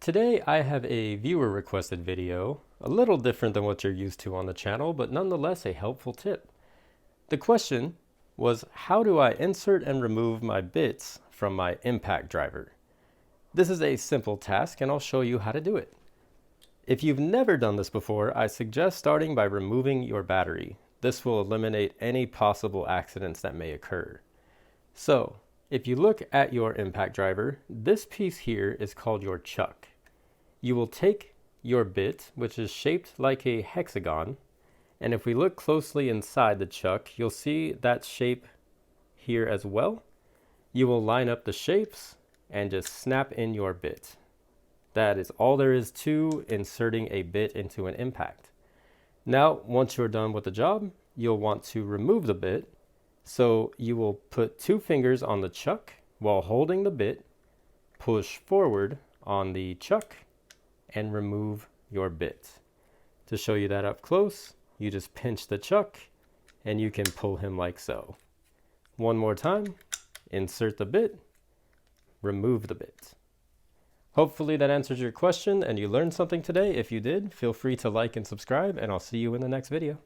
Today I have a viewer requested video, a little different than what you're used to on the channel, but nonetheless a helpful tip. The question was, how do I insert and remove my bits from my impact driver? This is a simple task and I'll show you how to do it. If you've never done this before, I suggest starting by removing your battery. This will eliminate any possible accidents that may occur. So, if you look at your impact driver, this piece here is called your chuck. You will take your bit, which is shaped like a hexagon, and if we look closely inside the chuck, you'll see that shape here as well. You will line up the shapes and just snap in your bit. That is all there is to inserting a bit into an impact. Now, once you're done with the job, you'll want to remove the bit. So you will put 2 fingers on the chuck while holding the bit, push forward on the chuck, and remove your bit. To show you that up close, you just pinch the chuck and you can pull him like so. One more time, insert the bit, remove the bit. Hopefully that answers your question and you learned something today. If you did, feel free to like and subscribe, and I'll see you in the next video.